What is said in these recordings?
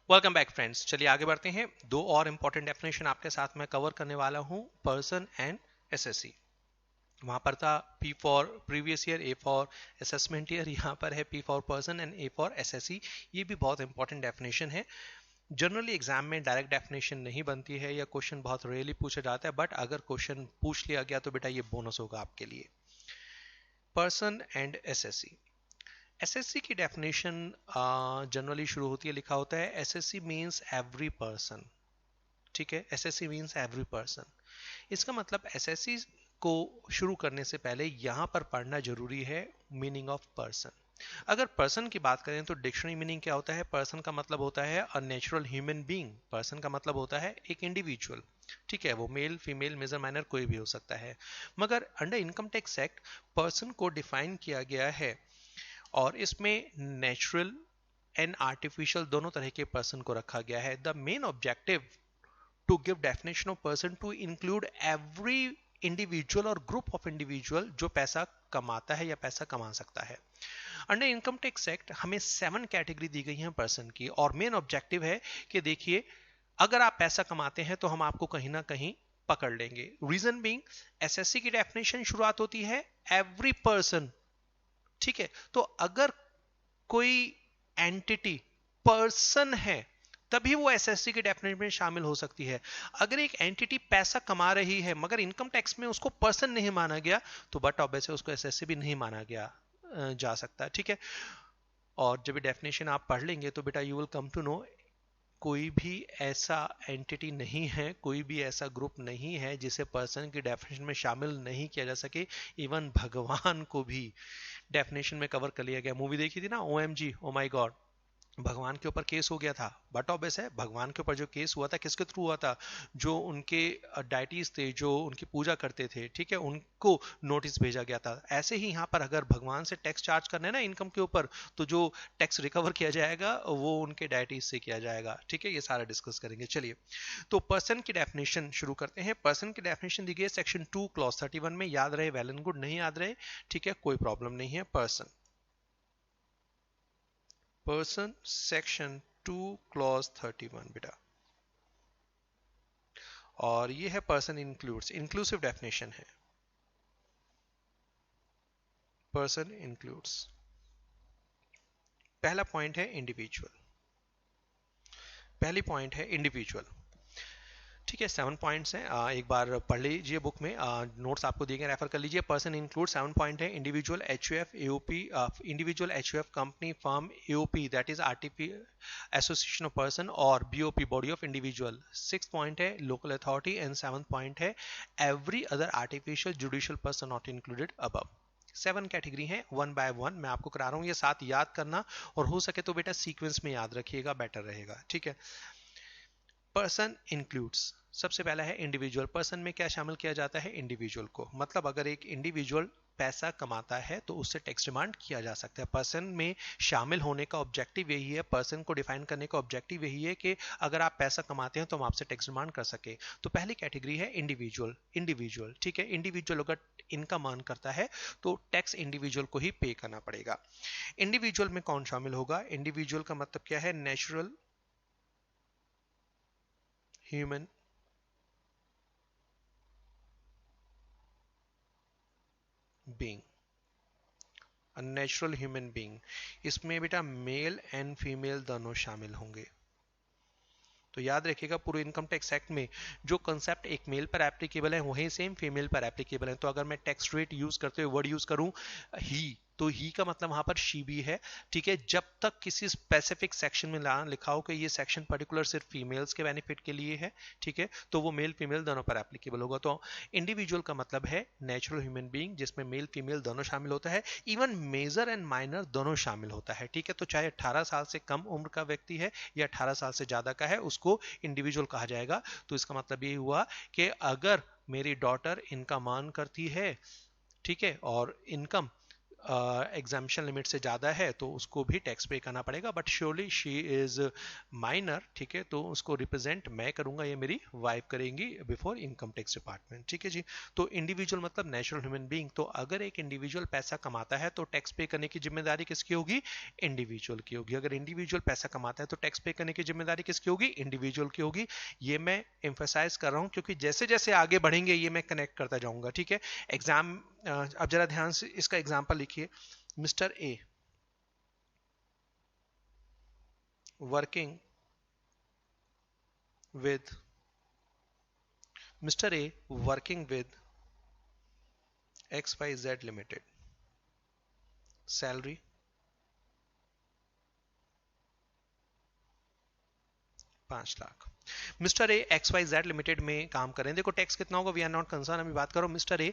Welcome back friends. चलिए आगे बढ़ते हैं। दो और इंपॉर्टेंट डेफिनेशन आपके साथ मैं कवर करने वाला हूं, पर्सन एंड एसएससी। वहां पर था P for previous year, A for assessment year, यहाँ पर है P for person and A for SSC. ये भी बहुत इंपॉर्टेंट डेफिनेशन है। जनरली एग्जाम में डायरेक्ट डेफिनेशन नहीं बनती है या क्वेश्चन बहुत रेयरली पूछा जाता है, बट अगर क्वेश्चन पूछ लिया गया तो बेटा ये बोनस होगा आपके लिए। Person and SSC. एसएससी की डेफिनेशन जनरली शुरू होती है, लिखा होता है एसएससी मीन्स एवरी पर्सन। ठीक है, एसएससी मीन्स एवरी पर्सन। इसका मतलब एसएससी को शुरू करने से पहले यहां पर पढ़ना जरूरी है मीनिंग ऑफ पर्सन। अगर पर्सन की बात करें तो डिक्शनरी मीनिंग क्या होता है? पर्सन का मतलब होता है a natural human being. Person का मतलब होता है एक इंडिविजुअल। ठीक है, वो मेल फीमेल मेजर माइनर कोई भी हो सकता है। मगर under income tax act person को डिफाइन किया गया है और इसमें नेचुरल एंड आर्टिफिशियल दोनों तरह के पर्सन को रखा गया है। The main objective to give definition of person to include every individual और ग्रुप ऑफ इंडिविजुअल जो पैसा कमाता है या पैसा कमा सकता है। अंडर इनकम टैक्स एक्ट हमें 7 कैटेगरी दी गई है पर्सन की, और मेन ऑब्जेक्टिव है कि देखिए, अगर आप पैसा कमाते हैं तो हम आपको कहीं ना कहीं पकड़ लेंगे। रीजन बीइंग, एसएससी की डेफिनेशन शुरुआत होती है एवरी पर्सन। ठीक है, तो अगर कोई एंटिटी पर्सन है तभी वो एसएससी के डेफिनेशन में शामिल हो सकती है। अगर एक एंटिटी पैसा कमा रही है मगर इनकम टैक्स में उसको पर्सन नहीं माना गया तो बट ऑब्वियसली उसको एसएससी भी नहीं माना गया जा सकता। ठीक है, और जब डेफिनेशन आप पढ़ लेंगे तो बेटा you will come to know कोई भी ऐसा एंटिटी नहीं है, कोई भी ऐसा ग्रुप नहीं है जिसे पर्सन की डेफिनेशन में शामिल नहीं किया जा सके। इवन भगवान को भी डेफिनेशन में कवर कर लिया गया। मूवी देखी थी ना, ओएमजी, ओ माय गॉड, भगवान के ऊपर केस हो गया था। बट ऑब्वियस है भगवान के ऊपर जो केस हुआ था किसके थ्रू हुआ था? जो उनके डाइटीज थे, जो उनकी पूजा करते थे, ठीक है, उनको नोटिस भेजा गया था। ऐसे ही यहाँ पर अगर भगवान से टैक्स चार्ज करना है ना इनकम के ऊपर, तो जो टैक्स रिकवर किया जाएगा वो उनके डाइटीज से किया जाएगा। ठीक है, ये सारा डिस्कस करेंगे। चलिए, तो पर्सन की डेफिनेशन शुरू करते हैं। पर्सन की डेफिनेशन दी गई है सेक्शन 2 क्लॉज 31 में। याद रहे वेल एंड गुड, नहीं याद रहे ठीक है, कोई प्रॉब्लम नहीं है। पर्सन, पर्सन सेक्शन 2 क्लॉज 31 बेटा, और ये है पर्सन इंक्लूड्स, इंक्लूसिव डेफिनेशन है। पर्सन इंक्लूड्स, पहला पॉइंट है इंडिविजुअल। पहली पॉइंट है इंडिविजुअल। ठीक है, 7 पॉइंट्स हैं, एक बार पढ़ लीजिए बुक में, नोट्स आपको दिए गए, रेफर कर लीजिए। पर्सन इंक्लूड 7 पॉइंट है। Individual, HUF, AOP, individual, HUF, company, firm, AOP that is RTP association of person, और BOP body of individual. 6 point है लोकल अथॉरिटी, एंड 7 पॉइंट है every other artificial judicial person not included above. 7 category हैं, one by one मैं आपको करा रहा हूं। ये 7 याद करना, और हो सके तो बेटा सीक्वेंस में याद रखिएगा, बेटर रहेगा। ठीक है, पर्सन इंक्लूड्स, सबसे पहला है इंडिविजुअल। पर्सन में क्या शामिल किया जाता है? इंडिविजुअल को। मतलब अगर एक इंडिविजुअल पैसा कमाता है तो उससे टैक्स डिमांड किया जा सकता है। पर्सन में शामिल होने का ऑब्जेक्टिव यही है, पर्सन को डिफाइन करने का ऑब्जेक्टिव यही है कि अगर आप पैसा कमाते हैं तो हम आपसे टैक्स डिमांड कर सके। तो पहली कैटेगरी है इंडिविजुअल। इंडिविजुअल, ठीक है, इंडिविजुअल अगर इनकम अर्न करता है तो टैक्स इंडिविजुअल को ही पे करना पड़ेगा। इंडिविजुअल में कौन शामिल होगा? इंडिविजुअल का मतलब क्या है? Natural human being, natural human being. इसमें बेटा मेल एंड फीमेल दोनों शामिल होंगे। तो याद रखिएगा, पूरे इनकम टैक्स एक्ट में जो कंसेप्ट एक मेल पर एप्लीकेबल है वही सेम फीमेल पर एप्लीकेबल है। तो अगर मैं टैक्स रेट यूज करते हुए वर्ड यूज करूं ही, तो ही का मतलब वहां पर शी भी है। ठीक है, जब तक किसी स्पेसिफिक सेक्शन में लिखा हो कि ये सेक्शन पर्टिकुलर सिर्फ फीमेल्स के बेनिफिट के लिए है, ठीक है, तो वो मेल फीमेल दोनों पर एप्लीकेबल होगा। तो इंडिविजुअल का मतलब है नेचुरल ह्यूमन बीइंग, जिसमें मेल फीमेल दोनों शामिल होता है। इवन मेजर एंड माइनर दोनों शामिल होता है। ठीक है, तो चाहे 18 साल से कम उम्र का व्यक्ति है या 18 साल से ज्यादा का है, उसको इंडिविजुअल कहा जाएगा। तो इसका मतलब ये हुआ कि अगर मेरी डॉटर इनकम अर्न करती है, ठीक है, और इनकम एग्जाम्पशन लिमिट से ज्यादा है तो उसको भी टैक्स पे करना पड़ेगा, but surely she is minor, ठीक है, तो उसको रिप्रेजेंट मैं करूंगा, ये मेरी वाइफ करेंगी बिफोर इनकम टैक्स डिपार्टमेंट, ठीक है जी। तो इंडिविजुअल मतलब नेचुरल ह्यूमन बीइंग, तो अगर एक इंडिविजुअल पैसा कमाता है तो टैक्स पे करने की जिम्मेदारी किसकी होगी? इंडिविजुअल की होगी। अगर इंडिविजुअल पैसा कमाता है तो टैक्स पे करने की जिम्मेदारी किसकी होगी? इंडिविजुअल की होगी। ये मैं एम्फसाइज कर रहा हूं क्योंकि जैसे जैसे आगे बढ़ेंगे ये मैं कनेक्ट करता जाऊंगा, ठीक है। एग्जाम, अब जरा ध्यान से इसका एग्जांपल लिखिए। Mister a working with mister a working with XYZ limited, salary 5 lakh. Mister A XYZ limited में काम कर रहे हैं, देखो टैक्स कितना होगा वी आर नॉट कंसर्न, अभी बात करो। मिस्टर ए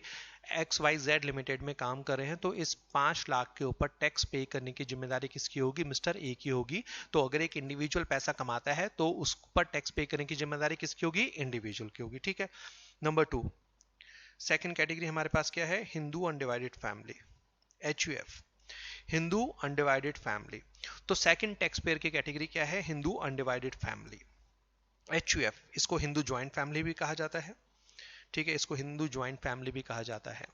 XYZ लिमिटेड में काम कर रहे हैं तो इस 5 लाख के ऊपर टैक्स पे करने की जिम्मेदारी किसकी होगी? मिस्टर ए की होगी। तो अगर एक इंडिविजुअल पैसा कमाता है तो उस पर टैक्स पे करने की जिम्मेदारी किसकी होगी? इंडिविजुअल की होगी, ठीक है। नंबर 2, सेकेंड कैटेगरी हमारे पास क्या है? Hindu undivided family, HUF, Hindu undivided family. तो सेकंड टैक्स पेयर की कैटेगरी क्या है? Hindu undivided family, HUF। इसको हिंदू ज्वाइंट फैमिली भी कहा जाता है, ठीक है, इसको हिंदू ज्वाइंट फैमिली भी कहा जाता है।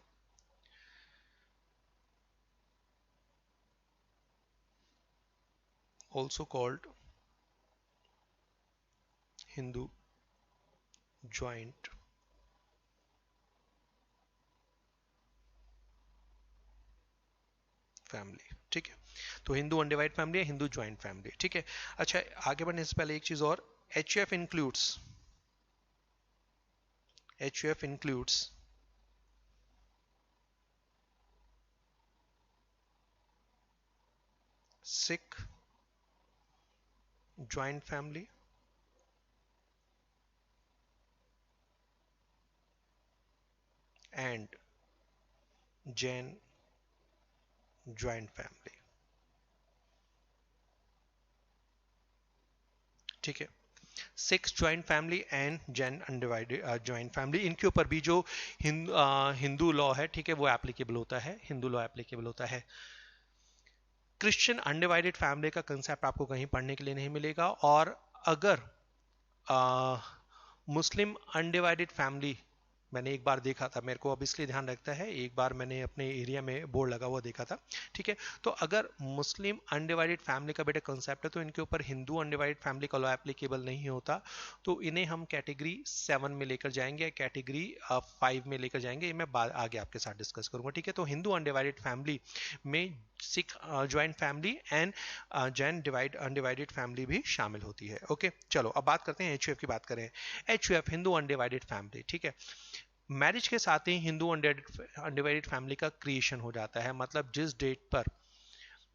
Also called Hindu joint family, ठीक है। तो हिंदू अनडिवाइड फैमिली है, हिंदू ज्वाइंट फैमिली, ठीक है। अच्छा, आगे बढ़ने से पहले एक चीज और, HUF includes Sikh joint family and Jain joint family, ठीक है। Six joint family and Jain undivided joint family, इनके ऊपर भी जो हिंदू लॉ है, ठीक है, वो एप्लीकेबल होता है, हिंदू लॉ एप्लीकेबल होता है। क्रिश्चियन अनडिवाइडेड फैमिली का कंसेप्ट आपको कहीं पढ़ने के लिए नहीं मिलेगा। और अगर मुस्लिम अनडिवाइडेड फैमिली, मैंने एक बार देखा था, मेरे को अब इसलिए ध्यान रखता है, एक बार मैंने अपने एरिया में बोर्ड लगा हुआ देखा था, ठीक है। तो अगर मुस्लिम अनडिवाइडेड फैमिली का बेटा कंसेप्ट है तो इनके ऊपर हिंदू अनडिवाइडेड फैमिली का लॉ एप्लीकेबल नहीं होता, तो इन्हें हम कैटेगरी 7 में लेकर जाएंगे, कैटेगरी 5 में लेकर जाएंगे, ये मैं आगे आपके साथ डिस्कस करूंगा, ठीक है। तो हिंदू अनडिवाइडेड फैमिली में Sikh joint family and Jain undivided family भी शामिल होती है, ओके। चलो अब बात करते हैं HUF की बात करें। HUF हिंदू अनडिवाइडेड फैमिली, ठीक है। मैरिज के साथ ही हिंदू अनडिवाइडेड फैमिली का क्रिएशन हो जाता है, मतलब जिस डेट पर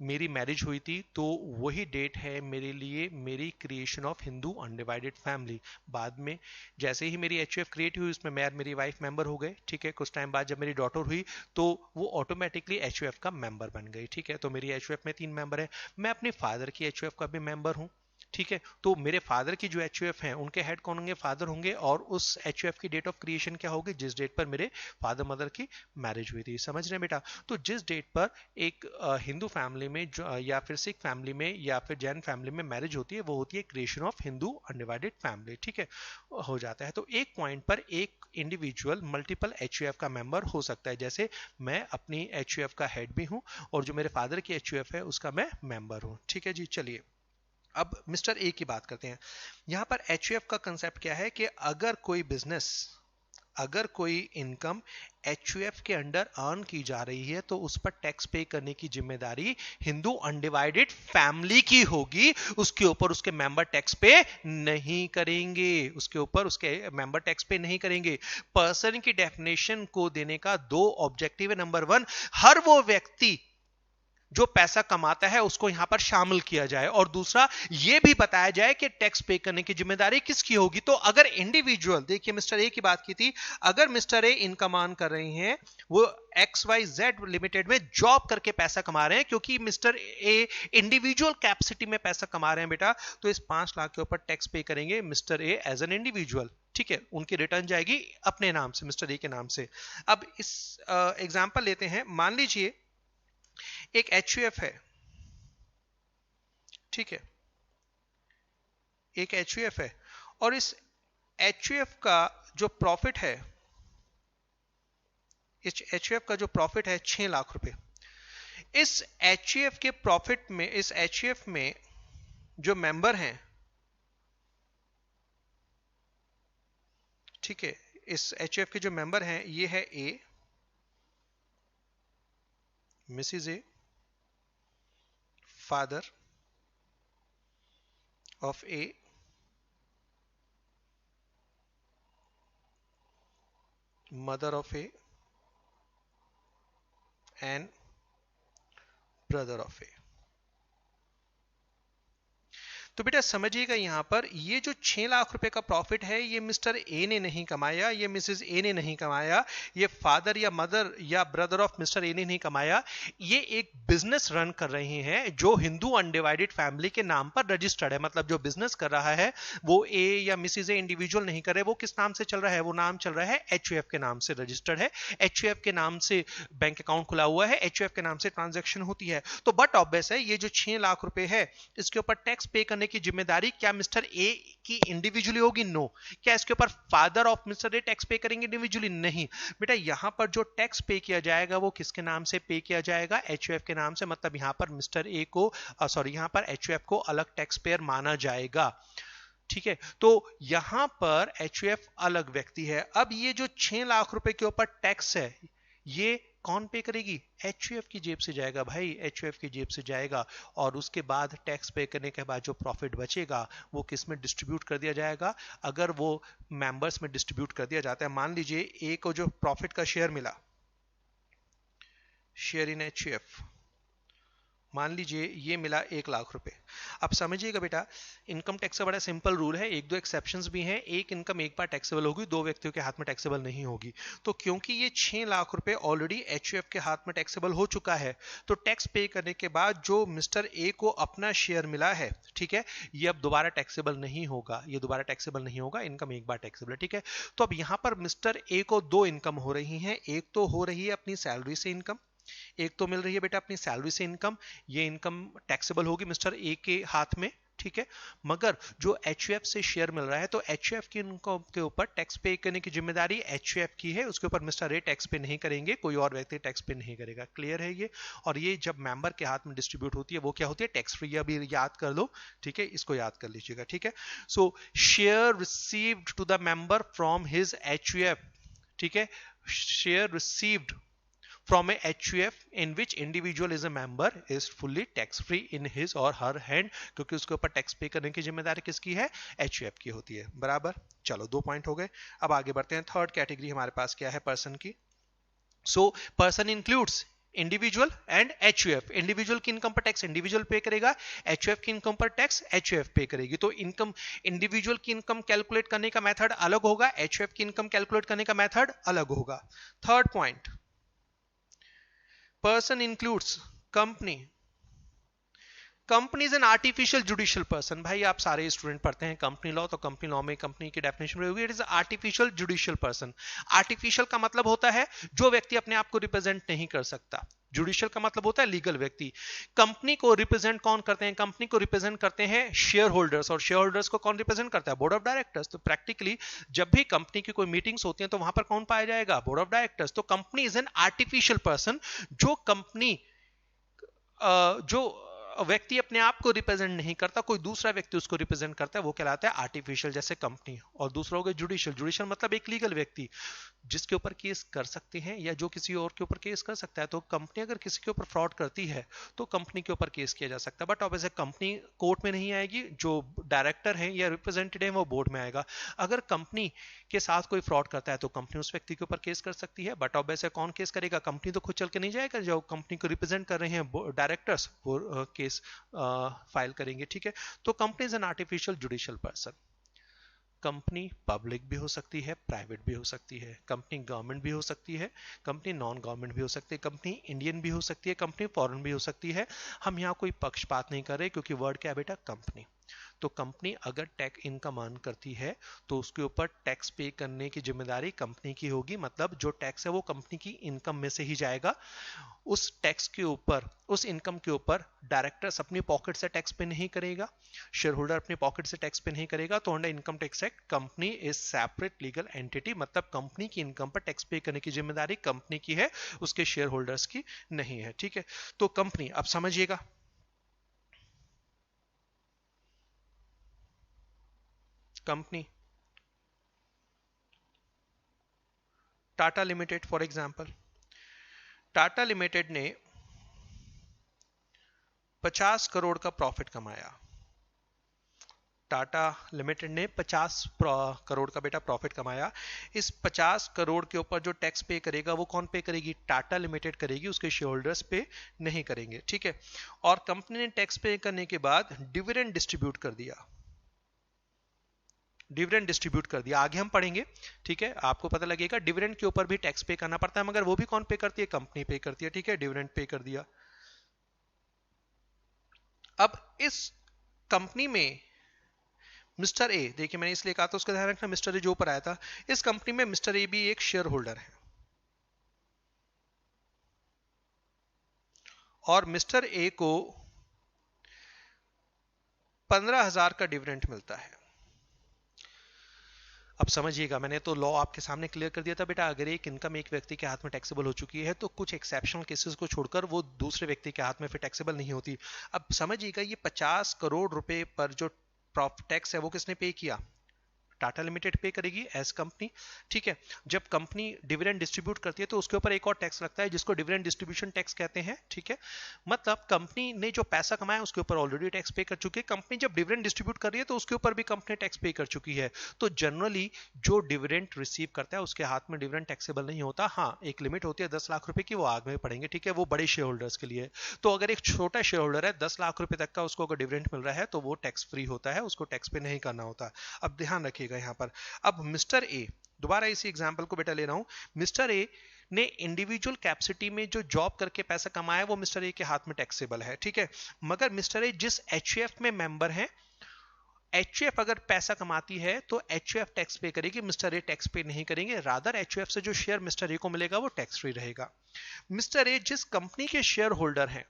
मेरी मैरिज हुई थी तो वही डेट है मेरे लिए मेरी creation of Hindu undivided family. बाद में जैसे ही मेरी HUF क्रिएट हुई उसमें मैं मेरी वाइफ मेंबर हो गए, ठीक है। कुछ टाइम बाद जब मेरी डॉटर हुई तो वो ऑटोमेटिकली HUF का मेंबर बन गई, ठीक है। तो मेरी HUF में 3 मेंबर है, मैं अपने फादर की HUF का भी मेंबर हूँ, ठीक है। तो मेरे फादर की जो HUF हैं उनके हेड कौन होंगे? फादर होंगे। और उस HUF की डेट ऑफ क्रिएशन क्या होगी? जिस डेट पर मेरे फादर मदर की मैरिज हुई थी, समझ रहे हैं बेटा। तो जिस डेट पर एक हिंदू फैमिली में या फिर सिख फैमिली में या फिर जैन फैमिली में मैरिज होती है वो होती है creation of Hindu undivided family, ठीक है, हो जाता है। तो एक पॉइंट पर एक इंडिविजुअल मल्टीपल HUF का मेंबर हो सकता है, जैसे मैं अपनी HUF का हेड भी हूं और जो मेरे फादर की HUF है उसका मैं मेंबर हूं, ठीक है जी। चलिए अब मिस्टर ए की बात करते हैं। यहां पर HUF का कंसेप्ट क्या है कि अगर कोई बिजनेस, अगर कोई इनकम HUF के अंडर अर्न की जा रही है तो उस पर टैक्स पे करने की जिम्मेदारी हिंदू अनडिवाइडेड फैमिली की होगी। उसके ऊपर उसके मेंबर टैक्स पे नहीं करेंगे, उसके ऊपर उसके मेंबर टैक्स पे नहीं करेंगे। पर्सन की डेफिनेशन को देने का 2 ऑब्जेक्टिव है। नंबर 1, हर वो व्यक्ति जो पैसा कमाता है उसको यहां पर शामिल किया जाए, और दूसरा यह भी बताया जाए कि टैक्स पे करने की जिम्मेदारी किसकी होगी। तो अगर इंडिविजुअल, देखिए मिस्टर ए की बात की थी, अगर मिस्टर ए इनकम अर्न कर रहे हैं, वो XYZ लिमिटेड में जॉब करके पैसा कमा रहे हैं, क्योंकि मिस्टर ए इंडिविजुअल कैपेसिटी में पैसा कमा रहे हैं बेटा, तो इस 5 लाख के ऊपर टैक्स पे करेंगे Mister A as an individual, ठीक है। उनकी रिटर्न जाएगी अपने नाम से, मिस्टर ए के नाम से। अब इस एग्जांपल लेते हैं, मान लीजिए एक एचयूएफ है, ठीक है, एक एचयूएफ है, और इस एचयूएफ का जो प्रॉफिट है, इस एचयूएफ का जो प्रॉफिट है 6 लाख रुपए। इस एचयूएफ के प्रॉफिट में, इस एचयूएफ में जो मेंबर हैं, ठीक है, इस एचयूएफ के जो मेंबर हैं, ये है A, Mrs A, father of A, mother of A and brother of A. तो बेटा समझिएगा, यहां पर ये जो 6 लाख रुपए का प्रॉफिट है, ये मिस्टर ए ने नहीं कमाया, ये मिसेस ए ने नहीं कमाया, ये फादर या मदर या ब्रदर ऑफ मिस्टर ए ने नहीं कमाया। ये एक बिजनेस रन कर रहे हैं जो हिंदू अनडिवाइडेड फैमिली के नाम पर रजिस्टर्ड है। मतलब जो बिजनेस कर रहा है वो ए या मिसेस ए इंडिविजुअल नहीं कर रहे, वो किस नाम से चल रहा है, वो नाम चल रहा है एचयूएफ के नाम से रजिस्टर्ड है, एचयूएफ के नाम से बैंक अकाउंट खुला हुआ है, एचयूएफ के नाम से ट्रांजेक्शन होती है। तो बट ऑब्वियस है, ये जो 6 लाख रुपए है, इसके ऊपर टैक्स पे करने की जिम्मेदारी क्या मिस्टर ए की इंडिविजुअली होगी? नो। क्या इसके ऊपर father of mister A tax pay करेंगे इंडिविजुअली? नहीं बेटा, यहां पर जो टैक्स पे किया जाएगा वो किसके नाम से पे किया जाएगा? एचयूएफ के नाम से। मतलब यहां पर मिस्टर ए को यहां पर एचयूएफ को अलग टैक्स पेयर माना जाएगा, ठीक है। तो यहां पर एचयूएफ अलग व्यक्ति है। अब ये जो 6 लाख रुपए के ऊपर टैक्स है, ये कौन पे करेगी? एचयूएफ की जेब से जाएगा भाई, एचयूएफ की जेब से जाएगा। और उसके बाद टैक्स पे करने के बाद जो प्रॉफिट बचेगा वो किस में डिस्ट्रीब्यूट कर दिया जाएगा? अगर वो मेंबर्स में डिस्ट्रीब्यूट कर दिया जाता है, मान लीजिए ए को जो प्रॉफिट का शेयर मिला, शेयर इन एचयूएफ, मान लीजिए ये मिला 1 लाख रुपए। अब समझिएगा बेटा, इनकम टैक्स का बड़ा सिंपल रूल है, एक दो एक्सेप्शंस भी हैं। एक इनकम एक बार टैक्सेबल होगी, दो व्यक्तियों के हाथ में टैक्सेबल नहीं होगी। तो क्योंकि ये 6 लाख रुपए ऑलरेडी एचयूएफ के हाथ में टैक्सेबल हो चुका है, तो टैक्स पे करने के बाद जो मिस्टर ए को अपना शेयर मिला है, ठीक है, ये अब दोबारा टैक्सेबल नहीं होगा, ये दोबारा टैक्सेबल नहीं होगा, इनकम एक बार टैक्सेबल है, ठीक है। तो अब यहां पर मिस्टर ए को दो इनकम हो रही है, एक तो हो रही है अपनी सैलरी से इनकम, एक तो मिल रही है बेटा अपनी सैलरी से इनकम। ये इनकम टैक्सेबल होगी मिस्टर ए के हाथ में, ठीक है। मगर जो एचयूएफ से शेयर मिल रहा है, तो एचयूएफ की इनकम के ऊपर टैक्स पे करने की जिम्मेदारी एचयूएफ की है, उसके ऊपर मिस्टर ए टैक्स पे नहीं करेंगे, कोई और व्यक्ति टैक्स पे नहीं करेगा। क्लियर है ये? और ये जब मेंबर के हाथ में डिस्ट्रीब्यूट होती है वो क्या होती है? Tax free. अभी याद कर लो, ठीक है, इसको याद कर लीजिएगा, ठीक है। So share received to the member from his HUF, ठीक है, share received from a HUF in which individual is a member is fully tax free in his or her hand, क्योंकि उसके ऊपर टैक्स पे करने की जिम्मेदारी किसकी है? HUF की होती है। बराबर। चलो 2 पॉइंट हो गए। अब आगे बढ़ते हैं। थर्ड कैटेगरी हमारे पास क्या है पर्सन की? So person includes individual and HUF. Individual की इनकम पर टैक्स इंडिविजुअल पे करेगा, एचयूएफ की इनकम पर टैक्स एचयूएफ पे करेगी। तो इनकम, इंडिविजुअल की इनकम कैलकुलेट करने का मेथड अलग होगा, एचयूएफ की इनकम कैलकुलेट करने का मेथड अलग होगा। Third point, person includes company. Company is an artificial judicial person. भाई आप सारे स्टूडेंट पढ़ते हैं कंपनी लॉ, तो कंपनी लॉ में कंपनी की डेफिनेशन होगी, it is artificial judicial person. Artificial का मतलब होता है जो व्यक्ति अपने आप को रिप्रेजेंट नहीं कर सकता, जुडिशियल का मतलब होता है लीगल व्यक्ति। कंपनी को रिप्रेजेंट कौन करते हैं? कंपनी को रिप्रेजेंट करते हैं शेयर होल्डर्स, और शेयर होल्डर्स को कौन रिप्रेजेंट करता है? Board of directors. तो प्रैक्टिकली जब भी कंपनी की कोई मीटिंग्स होती हैं तो वहां पर कौन पाया जाएगा? Board of directors. तो company is an artificial person. जो कंपनी जो व्यक्ति अपने आप को रिप्रेजेंट नहीं करता, कोई दूसरा व्यक्ति उसको रिप्रेजेंट करता है, वो कहलाता है आर्टिफिशियल, जैसे कंपनी। और दूसरा हो गया जुडिशियल। जुडिशियल मतलब एक लीगल व्यक्ति जिसके ऊपर केस कर सकते हैं या जो किसी और के ऊपर केस कर सकता है। तो कंपनी अगर किसी के ऊपर फ्रॉड करती है तो कंपनी के ऊपर केस किया जा सकता है, बट ऑब्वियसली कंपनी कोर्ट में नहीं आएगी, जो डायरेक्टर है या रिप्रेजेंटेटिव है वो बोर्ड में आएगा। अगर कंपनी के साथ कोई फ्रॉड करता है तो कंपनी उस व्यक्ति के ऊपर केस कर सकती है, बट ऑब्वियसली कौन केस करेगा? कंपनी तो खुद चल के नहीं जाएगा, जो कंपनी को रिप्रेजेंट कर रहे हैं डायरेक्टर्स वो केस फाइल करेंगे, ठीक है। तो company is an artificial judicial person. Company public भी हो सकती है, प्राइवेट भी हो सकती है, कंपनी गवर्नमेंट भी हो सकती है, कंपनी नॉन गवर्नमेंट भी हो सकती है, कंपनी इंडियन भी हो सकती है, कंपनी फॉरेन भी हो सकती है। हम यहाँ कोई पक्षपात नहीं कर रहे क्योंकि वर्ड क्या है बेटा? कंपनी। तो कंपनी अगर टैक्स इनकम अर्न करती है तो उसके ऊपर टैक्स पे करने की जिम्मेदारी कंपनी की होगी, मतलब जो टैक्स है वो कंपनी की इनकम में से ही जाएगा। उस टैक्स के ऊपर, उस इनकम के ऊपर डायरेक्टर्स अपनी पॉकेट से टैक्स पे नहीं करेगा, शेयर होल्डर अपनी पॉकेट से टैक्स पे नहीं करेगा। तो under income tax act company is separate legal entity, मतलब कंपनी की इनकम पर टैक्स पे करने की जिम्मेदारी कंपनी की है, उसके शेयर होल्डर्स की नहीं है। ठीक है, तो कंपनी, अब समझिएगा, company Tata limited for example, Tata limited ने 50 करोड़ का प्रॉफिट कमाया। टाटा लिमिटेड ने 50 करोड़ का बेटा प्रॉफिट कमाया। इस 50 करोड़ के ऊपर जो टैक्स पे करेगा वो कौन पे करेगी? टाटा लिमिटेड करेगी, उसके शेयर होल्डर्स पे नहीं करेंगे। ठीक है, और कंपनी ने टैक्स पे करने के बाद डिविडेंड डिस्ट्रीब्यूट कर दिया, डिविडेंड डिस्ट्रीब्यूट कर दिया, आगे हम पढ़ेंगे। ठीक है, आपको पता लगेगा डिविडेंड के ऊपर भी टैक्स पे करना पड़ता है, मगर वो भी कौन पे करती है? कंपनी पे करती है। ठीक है, डिविडेंड पे कर दिया। अब इस कंपनी में मिस्टर ए, देखिए मैंने इसलिए कहा था उसका ध्यान रखना, मिस्टर ए जो ऊपर आया था, इस कंपनी में मिस्टर ए भी एक शेयर होल्डर है और मिस्टर ए को 15,000 का डिविडेंड मिलता है। अब समझिएगा, मैंने तो लॉ आपके सामने क्लियर कर दिया था बेटा, अगर एक इनकम एक व्यक्ति के हाथ में टैक्सेबल हो चुकी है तो कुछ एक्सेप्शनल केसेस को छोड़कर वो दूसरे व्यक्ति के हाथ में फिर टैक्सेबल नहीं होती। अब समझिएगा, ये 50 करोड़ रुपए पर जो टैक्स है वो किसने पे किया? टाटा लिमिटेड पे करेगी एज कंपनी। ठीक है, जब कंपनी डिविडेंड डिस्ट्रीब्यूट करती है तो उसके ऊपर एक और टैक्स लगता है जिसको डिविडेंड डिस्ट्रीब्यूशन टैक्स कहते हैं। ठीक है, मतलब कंपनी ने जो पैसा कमाया उसके ऊपर ऑलरेडी टैक्स पे कर चुकी है, कंपनी जब डिविडेंड डिस्ट्रीब्यूट कर रही है तो उसके ऊपर भी कंपनी टैक्स पे कर चुकी है। तो जनरली जो डिविडेंड रिसीव करता है उसके हाथ में डिविडेंड टैक्सेबल नहीं होता। हाँ, एक लिमिट होती है 10 लाख रुपए की, वो आगे में पढ़ेंगे। ठीक है, वो बड़े शेयर होल्डर्स के लिए। तो अगर एक छोटा शेयर होल्डर है, 10 लाख रुपए तक का, उसको अगर डिविडेंड मिल रहा है तो वो टैक्स फ्री होता है, उसको टैक्स पे नहीं करना होता। अब ध्यान रखिएगा यहाँ पर। अब मिस्टर ए, दोबारा इसी एग्जांपल को बेटा ले रहा हूं, मिस्टर ए ने इंडिविजुअल कैपेसिटी में जो जॉब करके पैसा कमाया वो मिस्टर ए के हाथ में टैक्सेबल है। ठीक है, मगर मिस्टर ए जिस एचयूएफ में मेंबर है, एचयूएफ अगर पैसा कमाती है तो एचयूएफ टैक्स पे करेगी, मिस्टर ए टैक्स पे नहीं करेंगे। रादर एचयूएफ से जो शेयर मिस्टर ए को मिलेगा वो टैक्स फ्री रहेगा। मिस्टर ए जिस कंपनी के शेयर होल्डर हैं,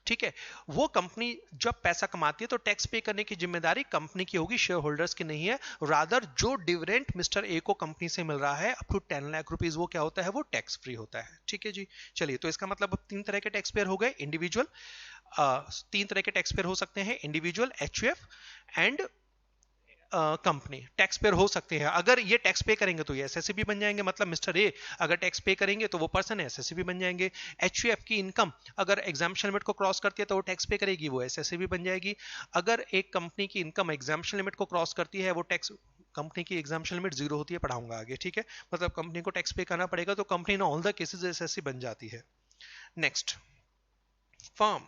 ठीक है, वो कंपनी जब पैसा कमाती है तो टैक्स पे करने की जिम्मेदारी कंपनी की होगी, शेयर होल्डर्स की नहीं है। रादर जो डिविडेंड मिस्टर ए को कंपनी से मिल रहा है अप टू 10 लाख रुपीस, वो क्या होता है? वो टैक्स फ्री होता है। ठीक है जी, चलिए, तो इसका मतलब अब 3 तरह के टैक्स पेयर हो गए, इंडिविजुअल, 3 तरह के टैक्स पेयर हो सकते हैं, individual, HUF and company tax payer हो सकते हैं। अगर ये टैक्स पे करेंगे तो ये एसएससी भी बन जाएंगे, मतलब मिस्टर ए अगर टैक्स पे करेंगे तो वो पर्सन एसएससी भी बन जाएंगे। एचयूएफ की इनकम अगर एग्जाम्पशन लिमिट को क्रॉस करती है तो वो टैक्स पे करेगी, वो एसएससी भी बन जाएगी। अगर एक कंपनी की इनकम एग्जाम्पशन लिमिट को क्रॉस करती है, वो टैक्स, कंपनी की एग्जाम्पशन लिमिट 0 होती है, पढ़ाऊंगा आगे। ठीक है, मतलब कंपनी को टैक्स पे करना पड़ेगा, तो company in all the cases SSC बन जाती है। Next, firm.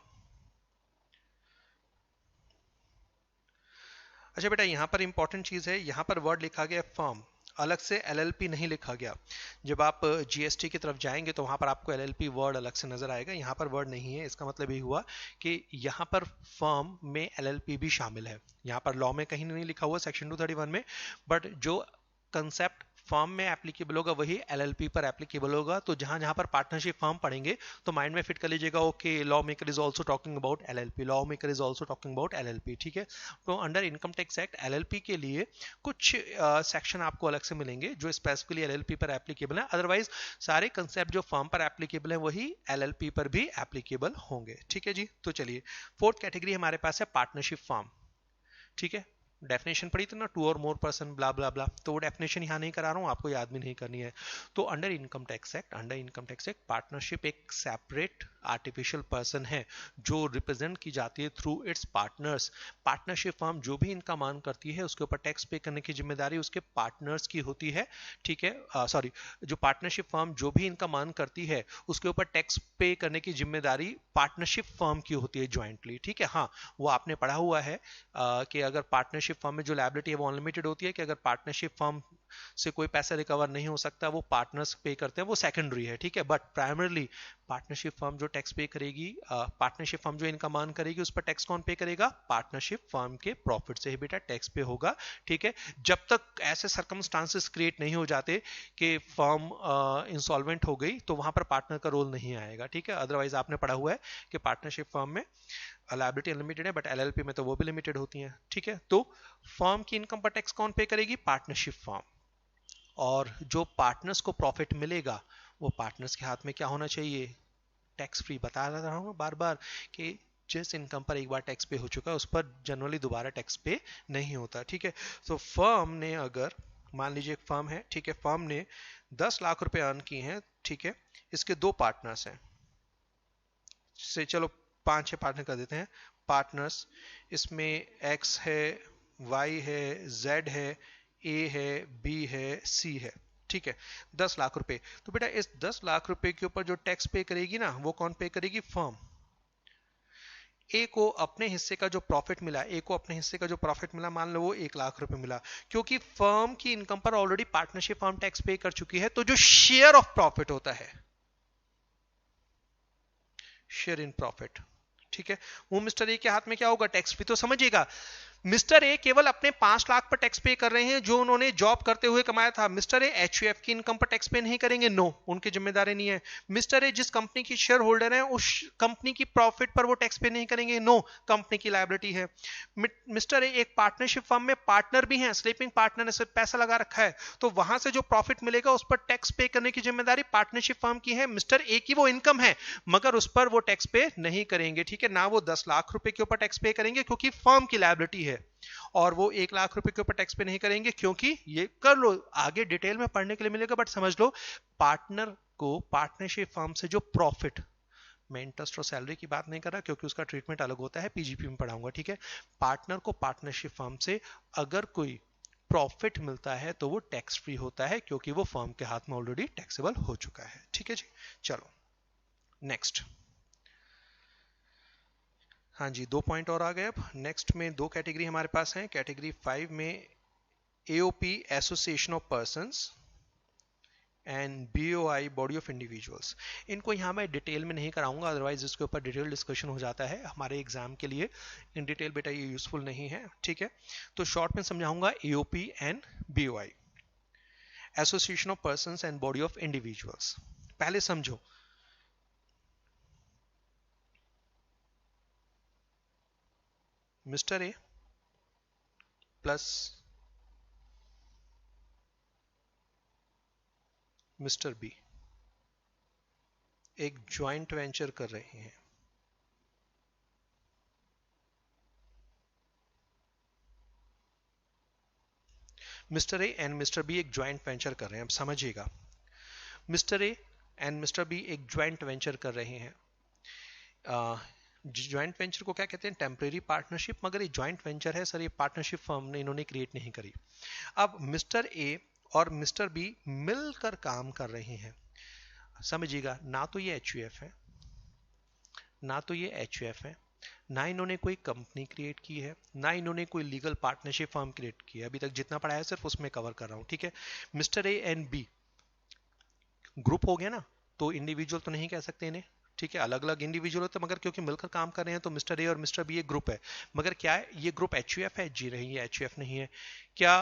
अच्छा बेटा, यहां पर इंपॉर्टेंट चीज है, यहां पर वर्ड लिखा गया फर्म, अलग से एलएलपी नहीं लिखा गया। जब आप जीएसटी की तरफ जाएंगे तो वहां पर आपको एलएलपी वर्ड अलग से नजर आएगा, यहां पर वर्ड नहीं है। इसका मतलब ये हुआ कि यहां पर फर्म में एलएलपी भी शामिल है। यहां पर लॉ में कहीं नहीं लिखा हुआ सेक्शन 231 में, बट जो कंसेप्ट फर्म में एप्लीकेबल होगा वही एलएलपी पर एप्लीकेबल होगा। तो जहां जहां पर पार्टनरशिप फर्म पढ़ेंगे तो माइंड में फिट कर लीजिएगा, okay, law maker is also talking about LLP, law maker is also talking about LLP. ठीक है, तो under income tax act LLP के लिए कुछ सेक्शन आपको अलग से मिलेंगे जो स्पेसिफिकली एलएलपी पर एप्लीकेबल है। अदरवाइज सारे कंसेप्ट जो फर्म पर एप्लीकेबल है वही एलएलपी पर भी एप्लीकेबल होंगे। ठीक है जी, तो चलिए, फोर्थ कैटेगरी हमारे पास है पार्टनरशिप फर्म। ठीक है, डेफिनेशन पढ़ी थी ना, 2 और मोर पर्सन ब्ला ब्ला ब्ला, तो वो डेफिनेशन यहां नहीं करा रहा हूं, आपको याद भी नहीं करनी है। तो under income tax act partnership एक सेपरेट आर्टिफिशियल पर्सन है जो रिप्रेजेंट की जाती है through it's partners. Partnership firm जो भी इनकम अर्न करती है उसके ऊपर टैक्स पे करने की जिम्मेदारी उसके पार्टनर्स की होती है। ठीक है, सॉरी, जो पार्टनरशिप फर्म जो भी इनकम अर्न करती है उसके ऊपर टैक्स पे करने की जिम्मेदारी पार्टनरशिप फर्म की होती है ज्वाइंटली। ठीक है, हाँ, वो आपने पढ़ा हुआ है कि अगर पार्टनरशिप फर्म में जो लायबिलिटी है वो अनलिमिटेड होती है, कि अगर पार्टनरशिप फर्म से कोई पैसा रिकवर नहीं हो सकता, वो पार्टनर्स पे करते हैं, वो सेकेंडरी है, ठीक है। बट प्राइमरली पार्टनरशिप फर्म जो टैक्स पे करेगी, पार्टनरशिप फर्म जो इनकम अर्न करेगी, उस पर टैक्स कौन पे करेगा? पार्टनरशिप फर्म के प्रॉफिट से ही बेटा टैक्स पे होगा, ठीक है। जब तक ऐसे सर्कमस्टांसेस क्रिएट नहीं हो जाते कि फर्म इंसॉल्वेंट हो गई, तो वहां पर पार्टनर का रोल नहीं आएगा, ठीक है। अदरवाइज आपने पढ़ा हुआ है कि पार्टनरशिप फर्म में लायबिलिटी अनलिमिटेड है, बट एलएलपी में तो वो भी लिमिटेड होती है, ठीक है। तो फर्म की इनकम पर टैक्स कौन पे करेगी? Partnership firm. और जो पार्टनर्स को प्रॉफिट मिलेगा वो पार्टनर्स के हाथ में क्या होना चाहिए? Tax free. बता रहा हूं बार बार कि जिस इनकम पर एक बार टैक्स पे हो चुका है उस पर जनरली दोबारा टैक्स पे नहीं होता, ठीक है। तो फर्म ने अगर मान लीजिए एक फर्म है, ठीक है, फर्म ने 10 लाख रुपए अर्न किए हैं, ठीक है, इसके दो पार्टनर्स हैं, से चलो 5-6 पार्टनर कर देते हैं पार्टनर्स, इसमें एक्स है, वाई है, जेड है, ए है, बी है, सी है, ठीक है। 10 लाख रुपए, तो बेटा इस 10 लाख रुपए के ऊपर जो टैक्स पे करेगी ना, वो कौन पे करेगी? फर्म। ए को अपने हिस्से का जो प्रॉफिट मिला, ए को अपने हिस्से का जो प्रॉफिट मिला, मान लो वो 1 लाख रुपए मिला, क्योंकि फर्म की इनकम पर ऑलरेडी पार्टनरशिप फर्म टैक्स पे कर चुकी है, तो जो शेयर ऑफ प्रॉफिट होता है, शेयर इन प्रॉफिट, ठीक है, वो मिस्टर ए के हाथ में क्या होगा? Tax free. तो समझिएगा, मिस्टर ए केवल अपने 5 लाख पर टैक्स पे कर रहे हैं जो उन्होंने जॉब करते हुए कमाया था। मिस्टर ए एचयूएफ की इनकम पर टैक्स पे नहीं करेंगे, नो, उनकी जिम्मेदारी नहीं है। मिस्टर ए जिस कंपनी की शेयर होल्डर है उस कंपनी की प्रॉफिट पर वो टैक्स पे नहीं करेंगे, नो, कंपनी की लायबिलिटी है। मिस्टर ए एक पार्टनरशिप फर्म में पार्टनर भी हैं, स्लीपिंग पार्टनर ने सिर्फ पैसा लगा रखा है, तो वहां से जो प्रॉफिट मिलेगा उस पर टैक्स पे करने की जिम्मेदारी पार्टनरशिप फर्म की है। मिस्टर ए की वो इनकम है मगर उस पर वो टैक्स पे नहीं करेंगे, ठीक है ना। वो 10 लाख रुपए के ऊपर टैक्स पे करेंगे क्योंकि फर्म की लायबिलिटी है, और वो 1 लाख रुपए के ऊपर टैक्स पे नहीं करेंगे क्योंकि, ये कर लो, आगे डिटेल में पढ़ने के लिए मिलेगा, बट समझ लो, पार्टनर को पार्टनरशिप फर्म से जो प्रॉफिट, मैं इंटरेस्ट और सैलरी की बात नहीं कर रहा क्योंकि उसका ट्रीटमेंट अलग होता है, पीजीपी में पढ़ाऊंगा, ठीक है। पार्टनर को पार्टनरशिप फर्म से अगर कोई प्रॉफिट मिलता है तो वो टैक्स फ्री होता है क्योंकि वो फर्म के हाथ में ऑलरेडी टैक्सेबल हो चुका है, ठीक है जी। चलो नेक्स्ट। हाँ जी, 2 पॉइंट और आ गए। अब नेक्स्ट में 2 कैटेगरी हमारे पास हैं। कैटेगरी 5 में AOP association of persons and BOI body of individuals. इनको यहाँ मैं डिटेल में नहीं कराऊंगा, अदरवाइज इसके ऊपर डिटेल डिस्कशन हो जाता है हमारे एग्जाम के लिए, इन डिटेल बेटा ये यूजफुल नहीं है, ठीक है। तो शॉर्ट में समझाऊंगा AOP and BOI, association of persons and body of individuals. पहले समझो, Mister A plus Mister B एक ज्वाइंट वेंचर कर रहे हैं। Mister A and Mister B एक ज्वाइंट वेंचर कर रहे हैं। अब समझिएगा, Mister A and Mister B एक ज्वाइंट वेंचर कर रहे हैं। ज्वाइंट वेंचर को क्या कहते हैं? टेम्परेरी पार्टनरशिप, मगर ये ज्वाइंट वेंचर है सर, ये पार्टनरशिप फर्म ने इन्होंने क्रिएट नहीं करी। अब मिस्टर ए और मिस्टर बी मिलकर काम कर रहे हैं। समझिएगा, ना तो ये एचयूएफ है, ना तो ये एचयूएफ है, ना इन्होंने कोई कंपनी क्रिएट की है, ना इन्होंने कोई लीगल पार्टनरशिप फर्म क्रिएट की है। अभी तक जितना पढ़ा है सिर्फ उसमें कवर कर रहा हूं, ठीक है। Mister A and B group हो गया ना, तो इंडिविजुअल तो नहीं कह सकते इन्हें, ठीक है, अलग अलग इंडिविजुअल होते हैं, मगर क्योंकि मिलकर काम कर रहे हैं तो मिस्टर ए और मिस्टर बी एक ग्रुप है। मगर क्या है ये ग्रुप एचयूएफ है? जी नहीं, ये एचयूएफ नहीं है। क्या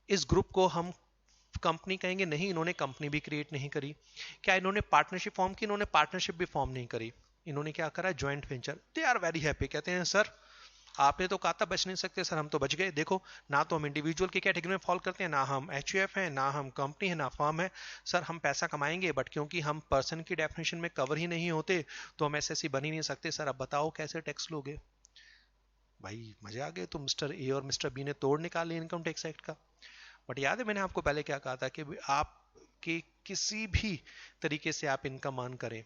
इस ग्रुप को हम कंपनी कहेंगे? नहीं, इन्होंने कंपनी भी क्रिएट नहीं करी। क्या इन्होंने पार्टनरशिप फॉर्म की? इन्होंने पार्टनरशिप भी फॉर्म नहीं करी। इन्होंने क्या करा? Joint venture. They are very happy, कहते हैं सर आपने तो कहा था बच नहीं सकते, सर हम तो बच गए। देखो, ना तो हम इंडिविजुअल की कैटेगरी में फॉल करते हैं, ना हम एचयूएफ हैं, ना हम कंपनी है, ना फर्म है। सर हम पैसा कमाएंगे, बट क्योंकि हम पर्सन की डेफिनेशन में कवर ही नहीं होते तो हम एसएससी बन ही नहीं सकते। सर अब बताओ कैसे टैक्स लोगे? भाई मजे आ गए। तो मिस्टर ए और मिस्टर बी ने तोड़ निकाली इनकम टैक्स एक्ट का। बट याद है मैंने आपको पहले क्या कहा था कि आप कि किसी भी तरीके से आप इनकम अर्न करें,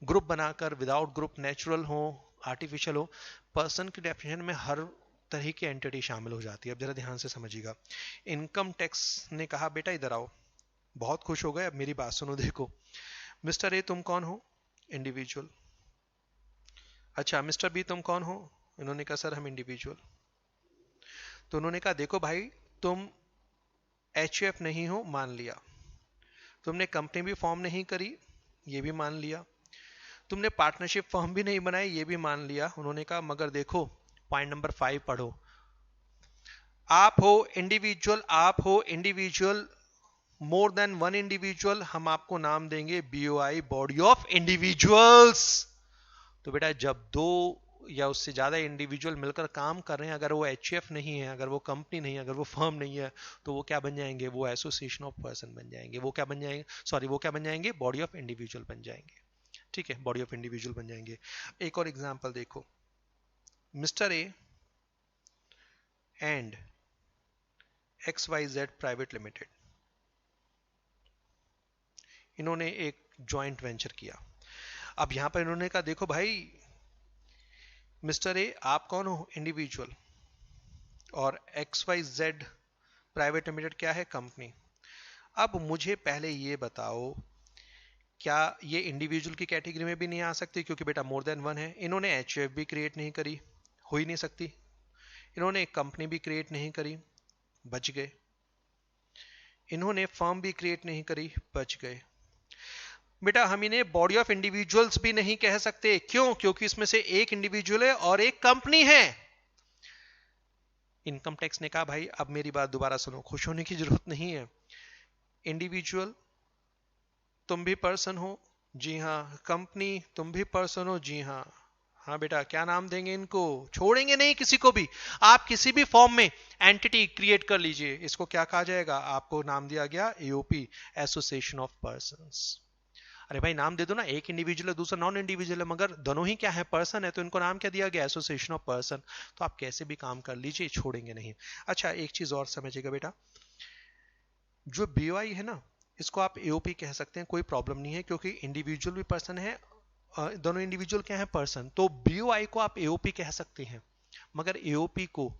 ग्रुप बनाकर, विदाउट ग्रुप, नेचुरल हो, आर्टिफिशियल हो, पर्सन की डेफिनेशन में हर तरह की एंटिटी शामिल हो जाती है। अब जरा ध्यान से समझिएगा। इनकम टैक्स ने कहा बेटा इधर आओ, बहुत खुश हो गए, अब मेरी बात सुनो। देखो मिस्टर ए तुम कौन हो? इंडिविजुअल। अच्छा मिस्टर बी तुम कौन हो? इन्होंने कहा सर हम इंडिविजुअल। तो उन्होंने कहा देखो भाई, तुम एचयूएफ नहीं हो, मान लिया। तुमने कंपनी भी फॉर्म नहीं करी, ये भी मान लिया। तुमने पार्टनरशिप फर्म भी नहीं बनाई, ये भी मान लिया। उन्होंने कहा मगर देखो पॉइंट नंबर 5 पढ़ो। आप हो individual, more than one individual, हम आपको नाम देंगे बीओआई, बॉडी ऑफ इंडिविजुअल्स। तो बेटा जब दो या उससे ज्यादा इंडिविजुअल मिलकर काम कर रहे हैं, अगर वो एचयूएफ नहीं है, अगर वो कंपनी नहीं है, अगर वो फर्म नहीं है, तो वो क्या बन जाएंगे? वो एसोसिएशन ऑफ पर्सन बन जाएंगे। वो क्या बन जाएंगे? सॉरी, वो क्या बन जाएंगे? बॉडी ऑफ इंडिविजुअल बन जाएंगे। ठीक है, बॉडी ऑफ इंडिविजुअल बन जाएंगे। एक और एग्जांपल देखो, mister A and XYZ private limited, इन्होंने एक जॉइंट वेंचर किया। अब यहां पर इन्होंने कहा देखो भाई मिस्टर ए आप कौन हो? इंडिविजुअल, और XYZ प्राइवेट लिमिटेड क्या है? कंपनी। अब मुझे पहले ये बताओ, क्या ये इंडिविजुअल की कैटेगरी में भी नहीं आ सकती? क्योंकि बेटा मोर देन वन है। इन्होंने एचयूएफ भी क्रिएट नहीं करी, हो ही नहीं सकती। इन्होंने एक कंपनी भी क्रिएट नहीं करी, बच गए। इन्होंने फर्म भी क्रिएट नहीं करी, बच गए। बेटा हम इन्हें बॉडी ऑफ इंडिविजुअल्स भी नहीं कह सकते। क्यों? क्योंकि इसमें से एक इंडिविजुअल है और एक कंपनी है। इनकम टैक्स ने कहा भाई अब मेरी बात दोबारा सुनो, खुश होने की जरूरत नहीं है। इंडिविजुअल तुम भी पर्सन हो, जी हाँ। कंपनी तुम भी पर्सन हो, जी हाँ। हाँ बेटा क्या नाम देंगे इनको? छोड़ेंगे नहीं किसी को भी। आप किसी भी फॉर्म में एंटिटी क्रिएट कर लीजिए, इसको क्या कहा जाएगा? आपको नाम दिया गया एओपी, एसोसिएशन ऑफ पर्संस। अरे भाई नाम दे दो ना, एक इंडिविजुअल है दूसरा नॉन इंडिविजुअल है, मगर दोनों ही क्या है? पर्सन है, तो इनको नाम क्या दिया गया? Association of person. तो आप कैसे भी काम कर लीजिए, छोड़ेंगे नहीं। अच्छा एक चीज और समझिएगा बेटा, जो बीओआई है ना, इसको आप एओपी कह सकते हैं, कोई प्रॉब्लम नहीं है, क्योंकि इंडिविजुअल भी पर्सन है, दोनों इंडिविजुअल क्या है? पर्सन। तो बीओआई को आप एओपी कह सकते हैं, मगर एओपी को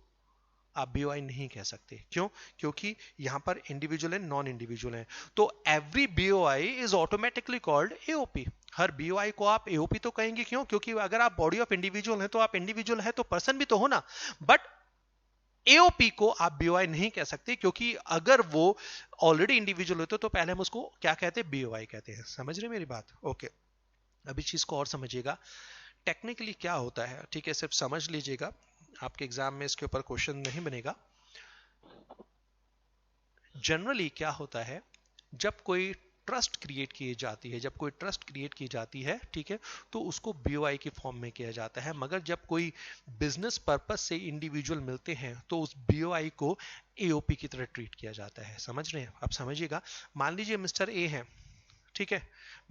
आप बीओआई नहीं कह सकते। क्यों? क्योंकि यहां पर इंडिविजुअल है, नॉन इंडिविजुअल है। तो every BOI is automatically called AOP. Her BOI को आप एओपी तो कहेंगे। क्यों? क्योंकि अगर आप बॉडी ऑफ इंडिविजुअल है तो आप इंडिविजुअल है तो पर्सन भी तो हो ना। बट एओपी को आप बीओआई नहीं कह सकते, क्योंकि अगर वो ऑलरेडी इंडिविजुअल होते तो पहले हम उसको क्या कहते हैं? बीओआई कहते हैं। समझ रहे मेरी बात? ओके। अभी चीज को और समझिएगा, टेक्निकली क्या होता है। ठीक है, सिर्फ समझ लीजिएगा, आपके एग्जाम में इसके ऊपर क्वेश्चन नहीं बनेगा। जनरली क्या होता है, जब कोई ट्रस्ट क्रिएट की जाती है, जब कोई ट्रस्ट क्रिएट की जाती है, ठीक है, तो उसको बीओआई की फॉर्म में किया जाता है। मगर जब कोई बिजनेस पर्पस से इंडिविजुअल मिलते हैं तो उस बीओआई को एओपी की तरह ट्रीट किया जाता है। समझ रहे हैं? अब समझिएगा, मान लीजिए मिस्टर ए है, ठीक है,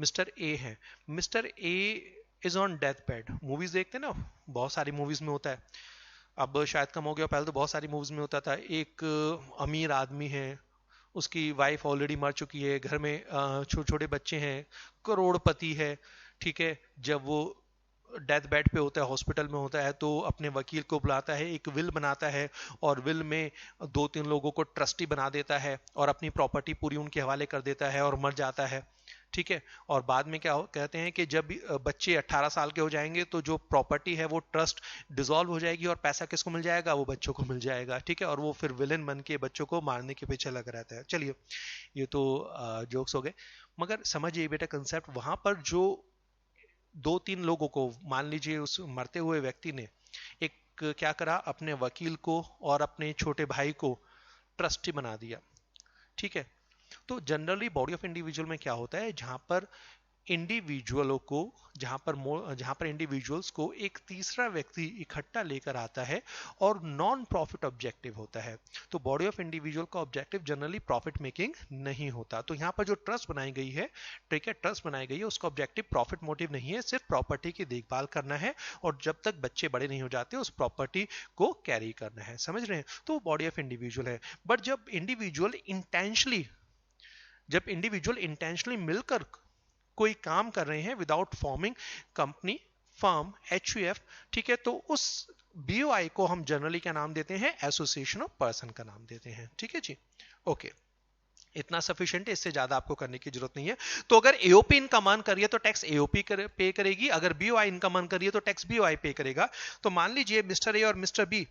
मिस्टर ए है, Mister A is on death bed. Movies देखते हैं ना, बहुत सारी मूवीज में होता है, अब शायद कम हो गया, पहले तो बहुत सारी मूवीज में होता था। एक अमीर आदमी है, उसकी वाइफ ऑलरेडी मर चुकी है, घर में छोटे छोटे बच्चे हैं, करोड़पति है, ठीक है। जब वो डेथ बेड पे होता है, हॉस्पिटल में होता है, तो अपने वकील को बुलाता है, एक विल बनाता है, और विल में 2-3 लोगों को ट्रस्टी बना देता है और अपनी प्रॉपर्टी पूरी उनके हवाले कर देता है और मर जाता है, ठीक है। और बाद में क्या कहते हैं कि जब बच्चे 18 साल के हो जाएंगे तो जो प्रॉपर्टी है वो ट्रस्ट डिसॉल्व हो जाएगी और पैसा किसको मिल जाएगा? वो बच्चों को मिल जाएगा, ठीक है। और वो फिर विलन बन के बच्चों को मारने के पीछे लगा रहता है। चलिए ये तो जोक्स हो गए, मगर समझिए बेटा कंसेप्ट। वहां पर जो 2-3 लोगों को, मान लीजिए उस मरते हुए व्यक्ति ने एक क्या करा, अपने वकील को और अपने छोटे भाई को ट्रस्टी बना दिया, ठीक है। तो जनरली बॉडी ऑफ इंडिविजुअल में क्या होता है, जहां पर इंडिविजुअलों को, जहां पर इंडिविजुअल्स को एक तीसरा व्यक्ति इकट्ठा लेकर आता है और नॉन प्रॉफिट ऑब्जेक्टिव होता है। तो बॉडी ऑफ इंडिविजुअल का ऑब्जेक्टिव जनरली प्रॉफिट मेकिंग नहीं होता। तो यहां पर जो ट्रस्ट बनाई गई है, ठीक है, ट्रस्ट बनाई गई है, उसका ऑब्जेक्टिव प्रॉफिट मोटिव नहीं है, सिर्फ प्रॉपर्टी की देखभाल करना है और जब तक बच्चे बड़े नहीं हो जाते उस प्रॉपर्टी को कैरी करना है। समझ रहे हैं? तो बॉडी ऑफ इंडिविजुअल है। बट जब इंडिविजुअल इंटेंशनली मिलकर कोई काम कर रहे हैं without forming company, firm, HUF, ठीक है, तो उस बीओआई को हम जनरली क्या नाम देते हैं? एसोसिएशन ऑफ पर्सन का नाम देते हैं। ठीक है जी, ओके। इतना सफिशिएंट है, इससे ज्यादा आपको करने की जरूरत नहीं है। तो अगर एओपी इनकम अर्न करिए तो टैक्स एओपी पे करेगी, अगर बीओआई इनकम अर्न करिए तो टैक्स बीओआई पे करेगा। तो मान लीजिए मिस्टर ए और मिस्टर बी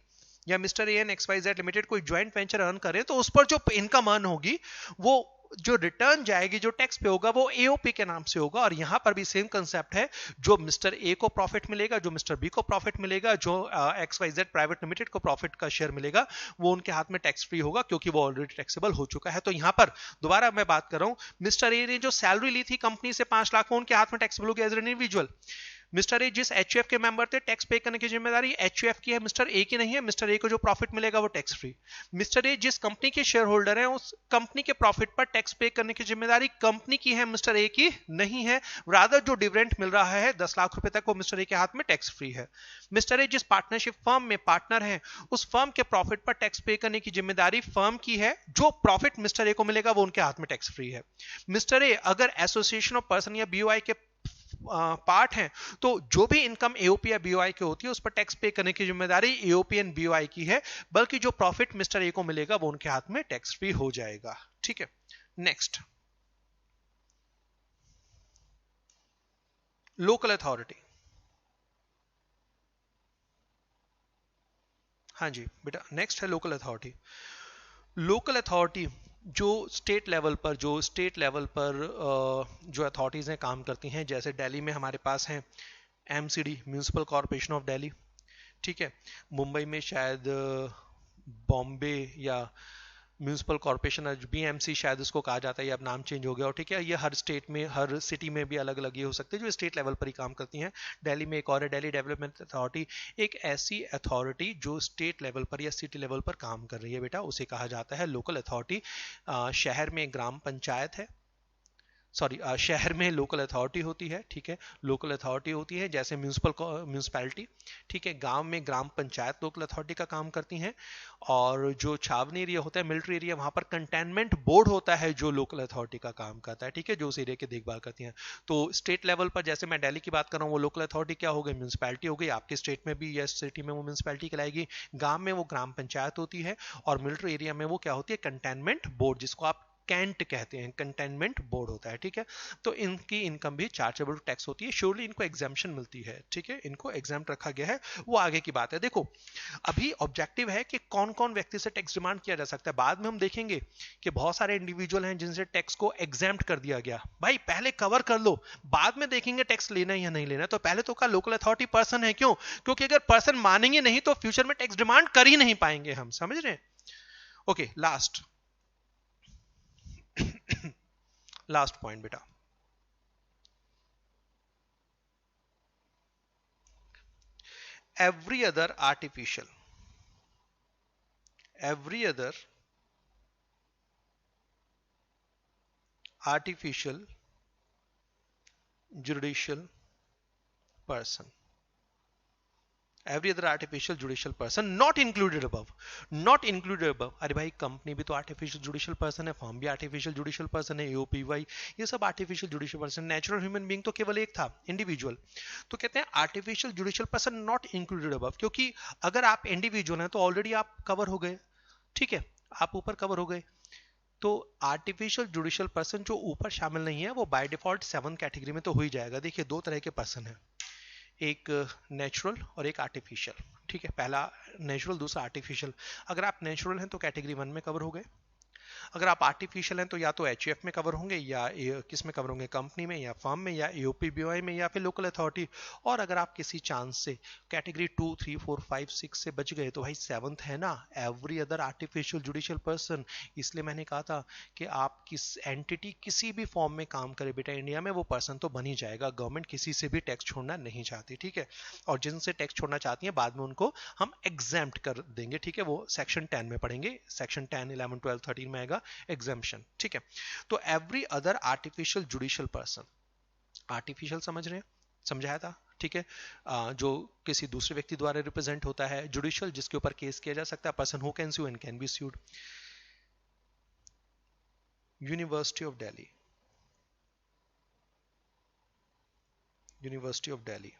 या mister A and XYZ limited कोई ज्वाइंट वेंचर अर्न करे तो उस पर जो इनकम अर्न होगी वो जो रिटर्न जाएगी, जो टैक्स पे होगा, वो एओपी के नाम से होगा। और यहां पर भी सेम कंसेप्ट है, जो मिस्टर ए को प्रॉफिट मिलेगा, जो मिस्टर बी को प्रॉफिट मिलेगा, जो XYZ प्राइवेट लिमिटेड को प्रॉफिट का शेयर मिलेगा, वो उनके हाथ में टैक्स फ्री होगा क्योंकि वो ऑलरेडी टैक्सेबल हो चुका है। तो यहां पर दोबारा मैं बात कर रहा हूं, मिस्टर ए ने जो सैलरी ली थी कंपनी से 5 लाख, वो उनके हाथ में टैक्सेबल हो गया as an individual. Mister A जिस एचयूएफ के मेंबर थे, टैक्स पे करने की जिम्मेदारी एचयूएफ की है, मिस्टर ए की नहीं है। मिस्टर ए को जो प्रॉफिट मिलेगा वो टैक्स फ्री। मिस्टर ए जिस कंपनी के शेयर होल्डर हैं, उस कंपनी के प्रॉफिट पर टैक्स पे करने की जिम्मेदारी कंपनी की है, मिस्टर ए की नहीं है। रादर जो डिविडेंड मिल रहा है 10 लाख रुपए तक, वो मिस्टर ए के हाथ में टैक्स फ्री है। मिस्टर ए जिस पार्टनरशिप फर्म में पार्टनर है, उस फर्म के प्रॉफिट पर टैक्स पे करने की जिम्मेदारी फर्म की है। जो प्रॉफिट मिस्टर ए को मिलेगा वो उनके हाथ में टैक्स फ्री है। मिस्टर ए अगर एसोसिएशन ऑफ पर्सन या बीओआई के पार्ट हैं, तो जो भी इनकम एओपी या बीओआई की होती है उस पर टैक्स पे करने की जिम्मेदारी एओपी एंड बीओआई की है, बल्कि जो प्रॉफिट मिस्टर ए को मिलेगा वो उनके हाथ में टैक्स फ्री हो जाएगा। ठीक है, नेक्स्ट, लोकल अथॉरिटी। हाँ जी बेटा, नेक्स्ट है लोकल अथॉरिटी। लोकल अथॉरिटी जो स्टेट लेवल पर जो अथॉरिटीज़ हैं काम करती हैं, जैसे दिल्ली में हमारे पास हैं MCD, municipal corporation of Delhi. ठीक है, मुंबई में शायद बॉम्बे या म्यूनिसिपल कॉरपोरेशन, बीएमसी शायद उसको कहा जाता है, ये अब नाम चेंज हो गया। और ठीक है, ये हर स्टेट में, हर सिटी में भी अलग अलग ये हो सकते हैं, जो स्टेट लेवल पर ही काम करती हैं। दिल्ली में एक और है दिल्ली डेवलपमेंट अथॉरिटी, एक ऐसी अथॉरिटी जो स्टेट लेवल पर या सिटी लेवल पर काम कर रही है बेटा, उसे कहा जाता है लोकल अथॉरिटी। शहर में ग्राम पंचायत है, सॉरी, शहर में लोकल अथॉरिटी होती है। ठीक है, लोकल अथॉरिटी होती है जैसे म्यूनिसिपैलिटी। ठीक है, गांव में ग्राम पंचायत लोकल अथॉरिटी का काम करती हैं। और जो छावनी एरिया होता है, मिलिट्री एरिया, वहां पर कंटेनमेंट बोर्ड होता है जो लोकल अथॉरिटी का काम करता है। ठीक है, जो उस एरिया की देखभाल करती है। तो स्टेट लेवल पर जैसे मैं दिल्ली की बात कर रहा हूँ, वो लोकल अथॉरिटी क्या हो गई, म्यूनिसिपैलिटी हो गई। आपके स्टेट में भी या सिटी में वो म्यूनिसिपैलिटी कहलाएगी। गांव में वो ग्राम पंचायत होती है, और मिलिट्री एरिया में वो क्या होती है, कंटेनमेंट बोर्ड, जिसको आप कैंट कहते हैं, कंटेनमेंट बोर्ड होता है। ठीक है, तो इनकी इनकम भी चार्जेबल टैक्स होती है। श्योरली इनको एग्जाम्पशन मिलती है। ठीक है, इनको एग्जाम्प्ट रखा गया है, वो आगे की बात है। देखो, अभी ऑब्जेक्टिव है कि कौन कौन व्यक्ति से टैक्स डिमांड किया जा सकता है। बाद में हम देखेंगे कि बहुत सारे इंडिविजुअल हैं जिनसे टैक्स को एग्जाम्प्ट कर दिया गया। भाई पहले कवर कर लो, बाद में देखेंगे टैक्स लेना या नहीं लेना। तो पहले तो का लोकल अथॉरिटी पर्सन है, क्यों? क्योंकि अगर पर्सन मानेंगे नहीं तो फ्यूचर में टैक्स डिमांड कर ही नहीं पाएंगे हम, समझ रहे हैं? ओके, लास्ट पॉइंट बेटा, every other artificial judicial person, every other artificial judicial person not included above, not included above। अरे भाई, कंपनी भी तो आर्टिफिशियल जुडिशियल पर्सन है, फर्म भी आर्टिफिशियल जुडिशियल पर्सन है, एओपीवाई, ये सब artificial judicial person. Natural human being तो केवल एक था, इंडिविजुअल। तो कहते हैं artificial judicial person not included above, क्योंकि अगर आप इंडिविजुअल हैं तो ऑलरेडी आप कवर हो गए। ठीक है, आप ऊपर कवर हो गए। तो आर्टिफिशियल जुडिशियल पर्सन जो ऊपर शामिल नहीं है, वो बाय डिफॉल्ट 7 कैटेगरी में तो हो ही जाएगा। देखिए, दो तरह के पर्सन है, एक नेचुरल और एक आर्टिफिशियल। ठीक है, पहला नेचुरल, दूसरा आर्टिफिशियल। अगर आप नेचुरल हैं तो कैटेगरी 1 में कवर हो गए। अगर आप आर्टिफिशियल हैं तो या तो एचयूएफ में कवर होंगे, या किस में कवर होंगे, कंपनी में या फर्म में या एओपी बीओआई में या फिर लोकल अथॉरिटी। और अगर आप किसी चांस से कैटेगरी 2, 3, 4, 5, 6 से बच गए तो भाई 7th है ना, every other artificial judicial person. इसलिए मैंने कहा था कि आप किस एंटिटी किसी भी फॉर्म में काम करे बेटा इंडिया में, वो पर्सन तो बन ही जाएगा। गवर्नमेंट किसी से भी टैक्स छोड़ना नहीं चाहती। ठीक है, और जिनसे टैक्स छोड़ना चाहती है बाद में उनको हम एग्जेम्प्ट कर देंगे। ठीक है, वो सेक्शन 10 में पढ़ेंगे, सेक्शन 10, 11, 12, 13 में आएगा एग्जाम्पशन। ठीक है, तो every other artificial judicial person, artificial समझ रहे हैं, समझाया था। ठीक है, जो किसी दूसरे व्यक्ति द्वारा रिप्रेजेंट होता है। जुडिशियल, जिसके ऊपर केस किया जा सकता है, person who can sue and can be sued. University of Delhi, university of Delhi,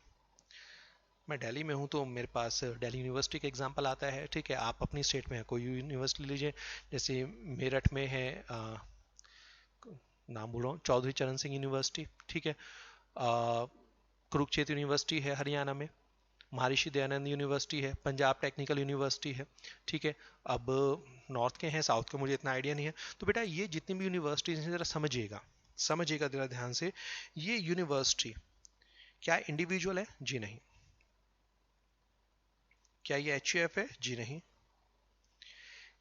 मैं दिल्ली में हूं तो मेरे पास दिल्ली यूनिवर्सिटी का एग्जांपल आता है। ठीक है, आप अपनी स्टेट में कोई यूनिवर्सिटी लीजिए, जैसे मेरठ में है, नाम बोल रहा हूँ, चौधरी चरण सिंह यूनिवर्सिटी। ठीक है, कुरुक्षेत्र यूनिवर्सिटी है हरियाणा में। महर्षि दयानंद यूनिवर्सिटी है, पंजाब टेक्निकल यूनिवर्सिटी है, ठीक है। अब नॉर्थ के हैं, साउथ के मुझे इतना आइडिया नहीं है। तो बेटा ये जितनी भी यूनिवर्सिटीज हैं जरा समझिएगा जरा ध्यान से। ये यूनिवर्सिटी क्या इंडिविजुअल है? जी नहीं। क्या ये HUF है? जी नहीं।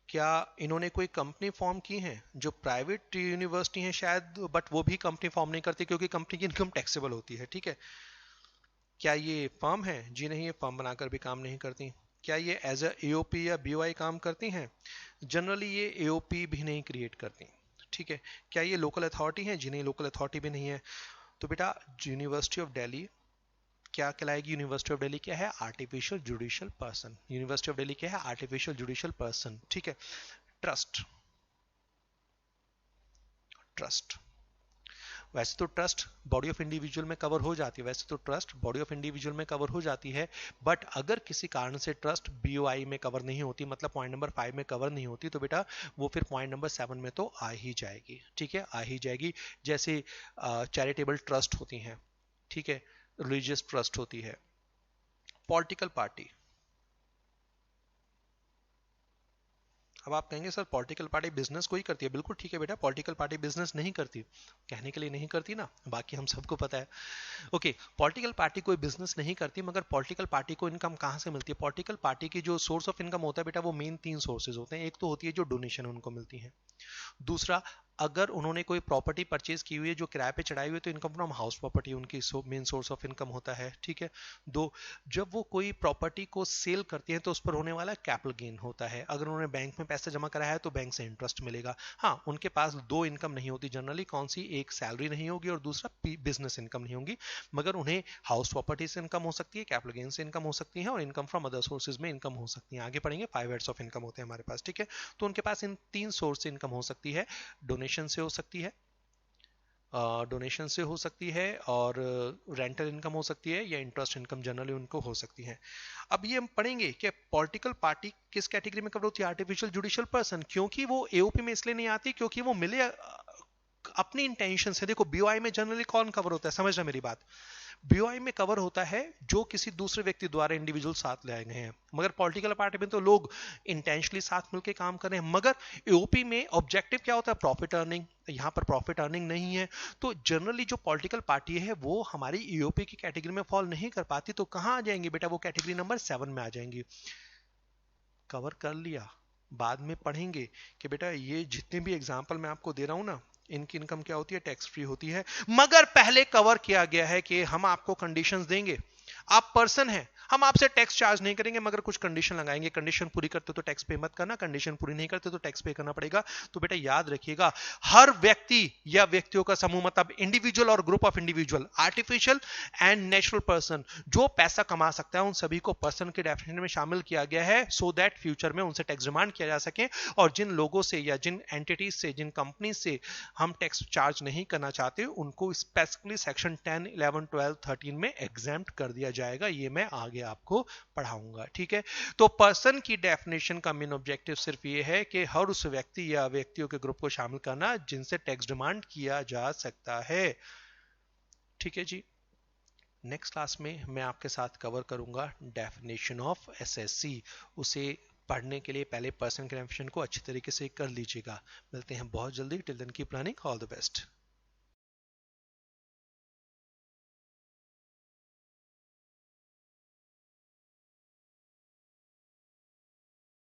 क्या इन्होंने कोई कंपनी फॉर्म की है? जो प्राइवेट यूनिवर्सिटी है शायद, बट वो भी कंपनी फॉर्म नहीं करती क्योंकि कंपनी की इनकम टैक्सेबल होती है, ठीक है। क्या ये फर्म है? जी नहीं, ये फर्म बनाकर भी काम नहीं करती। क्या ये एज अ AOP या BOI काम करती हैं? जनरली ये AOP भी नहीं क्रिएट करती, ठीक है। क्या ये लोकल अथॉरिटी है? जी नहीं, लोकल अथॉरिटी भी नहीं है। तो बेटा यूनिवर्सिटी ऑफ दिल्ली क्या कहलाएगी? यूनिवर्सिटी ऑफ दिल्ली क्या है? Artificial judicial person. University of Delhi क्या है? आर्टिफिशियल जुडिशियल पर्सन, ठीक है। ट्रस्ट, ट्रस्ट वैसे तो ट्रस्ट बॉडी ऑफ इंडिविजुअल में कवर हो जाती है, वैसे तो ट्रस्ट बॉडी ऑफ इंडिविजुअल में कवर हो जाती है, बट अगर किसी कारण से ट्रस्ट BOI में कवर नहीं होती, मतलब पॉइंट नंबर 5 में कवर नहीं होती, तो बेटा वो फिर पॉइंट नंबर 7 में तो आ ही जाएगी, ठीक है, आ ही जाएगी। जैसे चैरिटेबल ट्रस्ट होती हैं, ठीक है, रिलीजियस ट्रस्ट होती है। पॉलिटिकल पार्टी, अब आप कहेंगे सर पॉलिटिकल पार्टी बिजनेस कोई करती है। बिल्कुल ठीक है बेटा, पॉलिटिकल पार्टी बिजनेस नहीं करती, कहने के लिए नहीं करती ना, बाकी हम सबको पता है। ओके, पॉलिटिकल पार्टी कोई बिजनेस नहीं करती, मगर पॉलिटिकल पार्टी को इनकम कहां से मिलती है? पॉलिटिकल पार्टी की जो सोर्स ऑफ इनकम होता है बेटा, वो मेन 3 सोर्सेज होते हैं। एक तो होती है जो डोनेशन उनको मिलती है, दूसरा अगर उन्होंने कोई प्रॉपर्टी परचेज की हुई है जो किराए पे चढ़ाई हुई है तो इनकम फ्रॉम हाउस प्रॉपर्टी उनकी मेन सोर्स ऑफ इनकम होता है, ठीक है। दो, जब वो कोई प्रॉपर्टी को सेल करती है तो उस पर होने वाला कैपिटल गेन होता है। अगर उन्होंने बैंक में पैसा जमा कराया है तो बैंक से इंटरेस्ट मिलेगा। हाँ, उनके पास 2 इनकम नहीं होती जनरली, कौन सी? एक सैलरी नहीं होगी और दूसरा बिजनेस इनकम नहीं होगी, मगर उन्हें हाउस प्रॉपर्टी से इनकम हो सकती है, कैपिटल गेन से इनकम हो सकती है और इनकम फ्रॉम अदर सोर्सेज में इनकम हो सकती है। आगे पढ़ेंगे 5 हेड्स ऑफ इनकम होते हैं हमारे पास, ठीक है। तो उनके पास इन 3 सोर्स से इनकम हो सकती है। डोनेशन से हो सकती है, डोनेशन से हो सकती है, और रेंटल इनकम हो सकती है, या इंटरेस्ट इनकम जनरली उनको हो सकती है। अब ये हम पढ़ेंगे कि पॉलिटिकल पार्टी किस कैटेगरी में कवर होती है? Artificial judicial person. क्योंकि वो AOP में इसलिए नहीं आती क्योंकि वो मिले अपनी इंटेंशन से। देखो BOI में जनरली कौन कवर होता है, समझना मेरी बात। BOI में कवर होता है जो किसी दूसरे व्यक्ति द्वारा इंडिविजुअल साथ ले आए गए हैं, मगर पॉलिटिकल पार्टी में तो लोग इंटेंशनली साथ मिलकर काम कर रहे हैं। मगर AOP में ऑब्जेक्टिव क्या होता है? Profit earning. यहां पर प्रॉफिट अर्निंग नहीं है, तो जनरली जो पॉलिटिकल पार्टी है वो हमारी AOP की कैटेगरी में फॉल नहीं कर पाती। तो कहां आ जाएंगी बेटा? वो कैटेगरी नंबर 7 में आ जाएंगी। कवर कर लिया, बाद में पढ़ेंगे कि बेटा ये जितने भी एग्जाम्पल मैं आपको दे रहा हूं ना, इनकी इनकम क्या होती है? टैक्स फ्री होती है। मगर पहले कवर किया गया है कि हम आपको कंडीशंस देंगे। आप पर्सन हैं, हम आपसे टैक्स चार्ज नहीं करेंगे, मगर कुछ कंडीशन लगाएंगे। कंडीशन पूरी करते तो टैक्स पे मत करना, कंडीशन पूरी नहीं करते तो टैक्स पे करना पड़ेगा। तो बेटा याद रखिएगा, हर व्यक्ति या व्यक्तियों का समूह, मतलब इंडिविजुअल और group of individual, artificial and natural person, जो पैसा कमा सकता है उन सभी को पर्सन के डेफिनेशन में शामिल किया गया है, सो दैट फ्यूचर में उनसे टैक्स डिमांड किया जा सके। और जिन लोगों से या जिन एंटिटीज से, जिन कंपनी से हम टैक्स चार्ज नहीं करना चाहते, उनको स्पेसिफिकली सेक्शन 10, 11, 12, 13 में एग्जेम्प्ट कर दिया जाएगा। ये मैं आगे आपको पढ़ाऊंगा, ठीक है। तो पर्सन की डेफिनेशन का मेन ऑब्जेक्टिव सिर्फ ये है कि हर उस व्यक्ति या व्यक्तियों के ग्रुप को शामिल करना जिनसे टैक्स डिमांड किया जा सकता है, ठीक है जी। नेक्स्ट क्लास में मैं आपके साथ कवर करूंगा डेफिनेशन ऑफ SSC। उसे पढ़ने के लिए पहले पर्सन के डेफिनेशन को अच्छी तरीके से कर लीजिएगा। मिलते हैं बहुत जल्दी। Till then keep learning, all the best.